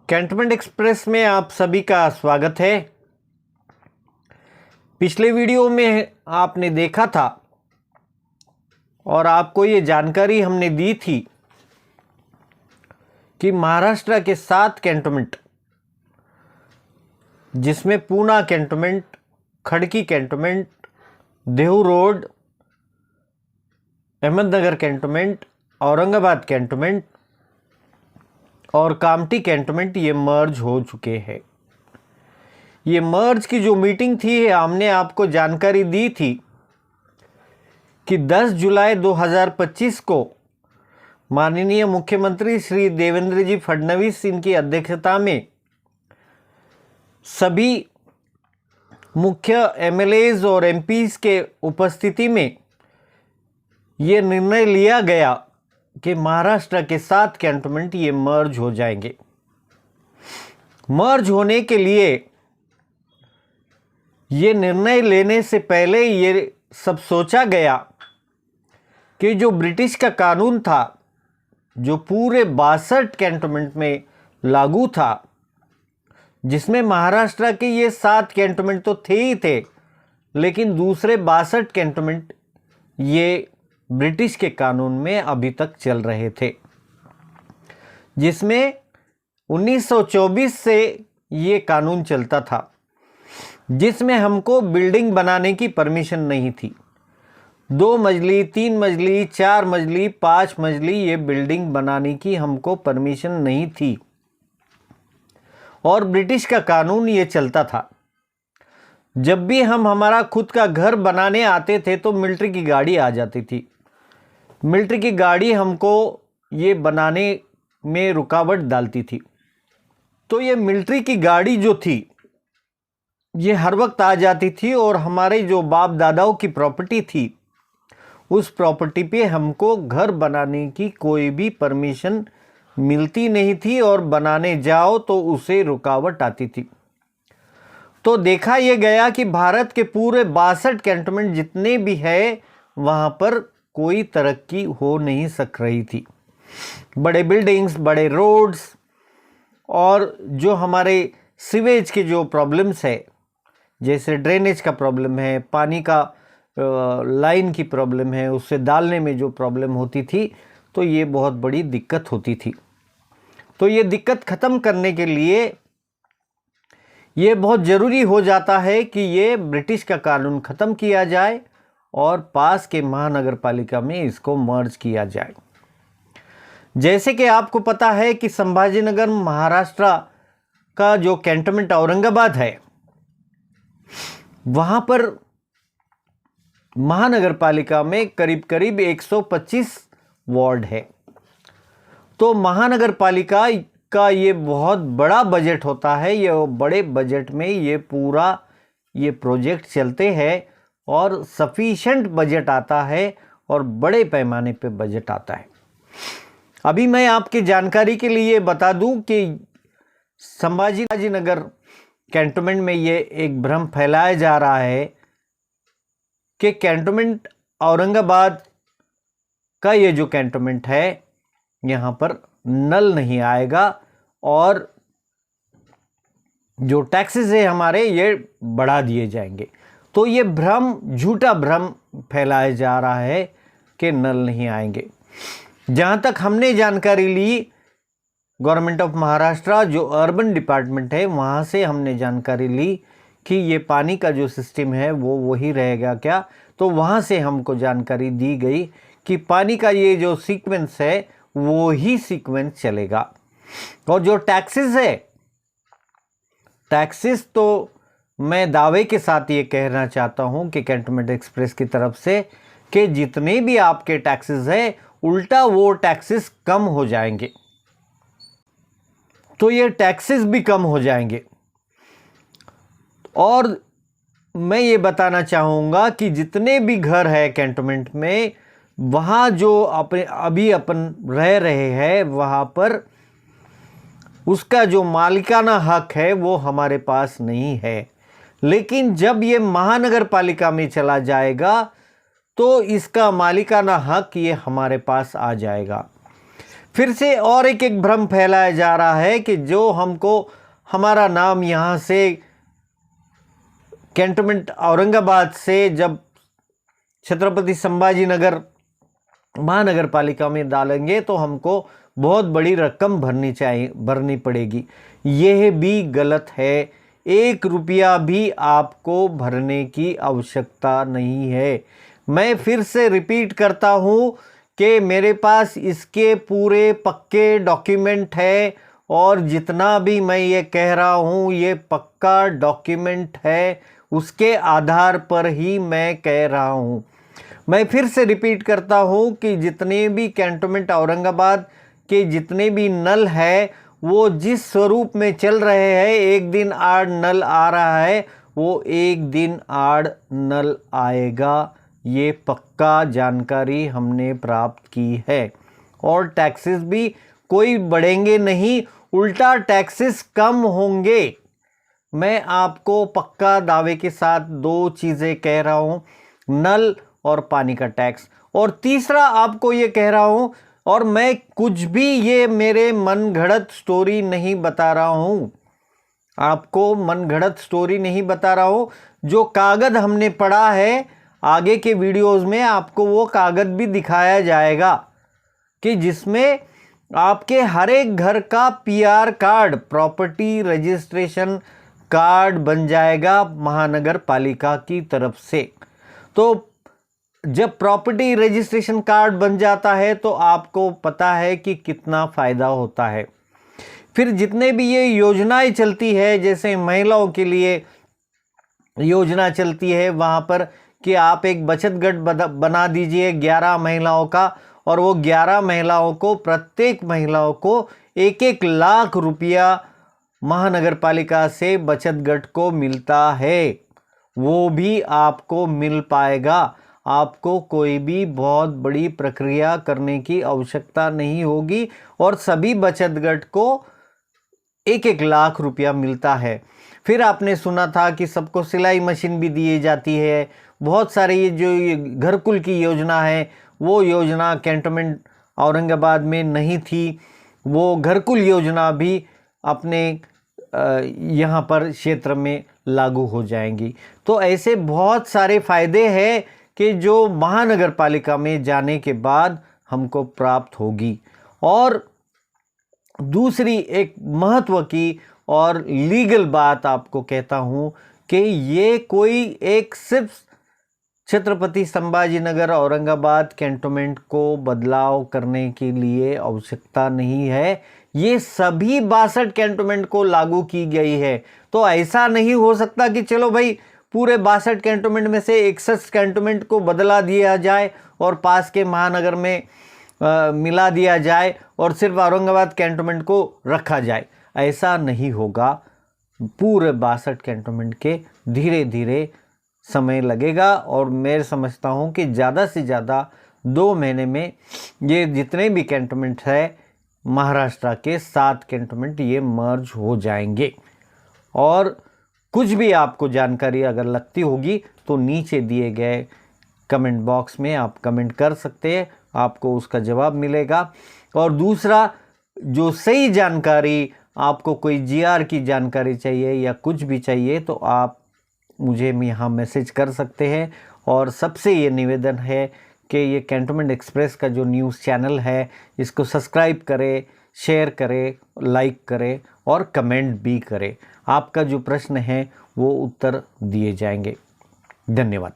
Cantonment express में आप सभी का स्वागत है। पिछले वीडियो में आपने देखा था और आपको ये जानकारी हमने दी थी कि महाराष्ट्र के 7 कैंटोनमेंट, जिसमें Poona cantonment, Khadki cantonment, Dehu road, Ahmednagar cantonment, Aurangabad cantonment और कामठी कैंटोनमेंट ये मर्ज हो चुके हैं। ये मर्ज की जो मीटिंग थी, हमने आपको जानकारी दी थी कि 10 जुलाई 2025 को माननीय मुख्यमंत्री श्री देवेंद्र जी फडणवीस इनकी अध्यक्षता में सभी मुख्य एमएलएज और एमपीज के उपस्थिति में ये निर्णय लिया गया कि महाराष्ट्र के 7 कैंटोनमेंट ये मर्ज हो जाएंगे। मर्ज होने के लिए ये निर्णय लेने से पहले ये सब सोचा गया कि जो ब्रिटिश का कानून था, जो पूरे 62 कैंटोनमेंट में लागू था, जिसमें महाराष्ट्र के ये 7 कैंटोनमेंट तो थे ही थे, लेकिन दूसरे 62 कैंटोनमेंट ये ब्रिटिश के कानून में अभी तक चल रहे थे, जिसमें 1924 से ये कानून चलता था, जिसमें हमको बिल्डिंग बनाने की परमिशन नहीं थी। 2 मंजिली, 3 मंजिली, 4 मंजिली, 5 मंजिली ये बिल्डिंग बनाने की हमको परमिशन नहीं थी और ब्रिटिश का कानून ये चलता था। जब भी हम हमारा खुद का घर बनाने आते थे तो मिलिट्री की गाड़ी आ जाती थी। मिलिट्री की गाड़ी हमको ये बनाने में रुकावट डालती थी। तो ये मिलिट्री की गाड़ी जो थी ये हर वक्त आ जाती थी और हमारे जो बाप दादाओं की प्रॉपर्टी थी, उस प्रॉपर्टी पे हमको घर बनाने की कोई भी परमिशन मिलती नहीं थी और बनाने जाओ तो उसे रुकावट आती थी। तो देखा यह गया कि भारत के पूरे 62 कैंटोनमेंट जितने भी है वहाँ पर कोई तरक्की हो नहीं सक रही थी। बड़े बिल्डिंग्स, बड़े रोड्स और जो हमारे सीवेज के जो प्रॉब्लम्स है, जैसे ड्रेनेज का प्रॉब्लम है, पानी का लाइन की प्रॉब्लम है, उससे डालने में जो प्रॉब्लम होती थी, तो ये बहुत बड़ी दिक्कत होती थी। तो ये दिक्कत ख़त्म करने के लिए ये बहुत ज़रूरी हो जाता है कि ये ब्रिटिश का कानून ख़त्म किया जाए और पास के महानगर पालिका में इसको मर्ज किया जाए। जैसे कि आपको पता है कि संभाजीनगर महाराष्ट्र का जो कैंटोनमेंट औरंगाबाद है, वहाँ पर महानगर पालिका में करीब करीब 125 वार्ड है। तो महानगर पालिका का ये बहुत बड़ा बजट होता है। ये बड़े बजट में ये पूरा ये प्रोजेक्ट चलते हैं और सफिशेंट बजट आता है और बड़े पैमाने पे बजट आता है। अभी मैं आपकी जानकारी के लिए बता दूं कि संभाजीनगर कैंटोनमेंट में ये एक भ्रम फैलाया जा रहा है कि कैंटोनमेंट औरंगाबाद का ये जो कैंटोनमेंट है यहाँ पर नल नहीं आएगा और जो टैक्सेस है हमारे ये बढ़ा दिए जाएंगे। तो ये भ्रम, झूठा भ्रम फैलाया जा रहा है कि नल नहीं आएंगे। जहाँ तक हमने जानकारी ली, गवर्नमेंट ऑफ महाराष्ट्र जो अर्बन डिपार्टमेंट है वहाँ से हमने जानकारी ली कि ये पानी का जो सिस्टम है वो वही रहेगा क्या। तो वहाँ से हमको जानकारी दी गई कि पानी का ये जो सीक्वेंस है वो ही सीक्वेंस चलेगा। और जो टैक्सेस है, टैक्सेस तो मैं दावे के साथ ये कहना चाहता हूँ कि कैंटोनमेंट एक्सप्रेस की तरफ से कि जितने भी आपके टैक्सेस है, उल्टा वो टैक्सेस कम हो जाएंगे। तो ये टैक्सेस भी कम हो जाएंगे। और मैं ये बताना चाहूँगा कि जितने भी घर है कैंटोनमेंट में, वहाँ जो अभी अपन रह रहे हैं, वहाँ पर उसका जो मालिकाना हक है वो हमारे पास नहीं है। लेकिन जब ये महानगर पालिका में चला जाएगा तो इसका मालिकाना हक ये हमारे पास आ जाएगा। फिर से और एक भ्रम फैलाया जा रहा है कि जो हमको हमारा नाम यहाँ से कैंटोनमेंट औरंगाबाद से जब छत्रपति संभाजी नगर महानगर पालिका में डालेंगे तो हमको बहुत बड़ी रकम भरनी पड़ेगी। यह भी गलत है। 1 रुपया भी आपको भरने की आवश्यकता नहीं है। मैं फिर से रिपीट करता हूँ कि मेरे पास इसके पूरे पक्के डॉक्यूमेंट है और जितना भी मैं ये कह रहा हूँ ये पक्का डॉक्यूमेंट है, उसके आधार पर ही मैं कह रहा हूँ। मैं फिर से रिपीट करता हूँ कि जितने भी कैंटोनमेंट औरंगाबाद के जितने भी नल है वो जिस स्वरूप में चल रहे हैं, एक दिन आड़ नल आ रहा है, वो एक दिन आड़ नल आएगा। ये पक्का जानकारी हमने प्राप्त की है। और टैक्सेस भी कोई बढ़ेंगे नहीं, उल्टा टैक्सेस कम होंगे। मैं आपको पक्का दावे के साथ 2 चीज़ें कह रहा हूँ, नल और पानी का टैक्स। और तीसरा आपको ये कह रहा हूँ, और मैं कुछ भी ये मेरे मन घड़त स्टोरी नहीं बता रहा हूँ, आपको मन घड़त स्टोरी नहीं बता रहा हूँ। जो कागज़ हमने पढ़ा है, आगे के वीडियोस में आपको वो कागज़ भी दिखाया जाएगा कि जिसमें आपके हर एक घर का PR card, property registration card बन जाएगा महानगर पालिका की तरफ से। तो जब प्रॉपर्टी रजिस्ट्रेशन कार्ड बन जाता है तो आपको पता है कि कितना फ़ायदा होता है। फिर जितने भी ये योजनाएं चलती है, जैसे महिलाओं के लिए योजना चलती है वहाँ पर कि आप एक बचत गट बना दीजिए 11 महिलाओं का, और वो 11 महिलाओं को, प्रत्येक महिलाओं को 1-1 लाख रुपया महानगर पालिका से बचत गट को मिलता है। वो भी आपको मिल पाएगा। आपको कोई भी बहुत बड़ी प्रक्रिया करने की आवश्यकता नहीं होगी और सभी बचत गट को 1-1 लाख रुपया मिलता है। फिर आपने सुना था कि सबको सिलाई मशीन भी दी जाती है। बहुत सारे ये जो घरकुल की योजना है, वो योजना कैंटोनमेंट औरंगाबाद में नहीं थी। वो घरकुल योजना भी अपने यहाँ पर क्षेत्र में लागू हो जाएंगी। तो ऐसे बहुत सारे फ़ायदे हैं कि जो महानगर पालिका में जाने के बाद हमको प्राप्त होगी। और दूसरी एक महत्व की और लीगल बात आपको कहता हूँ कि ये कोई एक सिर्फ छत्रपति संभाजी नगर औरंगाबाद कैंटोनमेंट को बदलाव करने के लिए आवश्यकता नहीं है। ये सभी 62 कैंटोनमेंट को लागू की गई है। तो ऐसा नहीं हो सकता कि चलो भाई पूरे 62 कैंटोनमेंट में से 61 कैंटोनमेंट को बदला दिया जाए और पास के महानगर में मिला दिया जाए और सिर्फ औरंगाबाद कैंटोनमेंट को रखा जाए। ऐसा नहीं होगा। पूरे 62 कैंटोनमेंट के धीरे धीरे समय लगेगा और मैं समझता हूँ कि ज़्यादा से ज़्यादा 2 महीने में ये जितने भी कैंटोनमेंट है महाराष्ट्र के 7 कैंटोनमेंट ये मर्ज हो जाएंगे। और कुछ भी आपको जानकारी अगर लगती होगी तो नीचे दिए गए कमेंट बॉक्स में आप कमेंट कर सकते हैं, आपको उसका जवाब मिलेगा। और दूसरा, जो सही जानकारी, आपको कोई GR की जानकारी चाहिए या कुछ भी चाहिए तो आप मुझे यहाँ मैसेज कर सकते हैं। और सबसे ये निवेदन है कि ये कैंटोनमेंट एक्सप्रेस का जो न्यूज़ चैनल है इसको सब्सक्राइब करें, शेयर करें, लाइक करें और कमेंट भी करें। आपका जो प्रश्न है वो उत्तर दिए जाएंगे। धन्यवाद।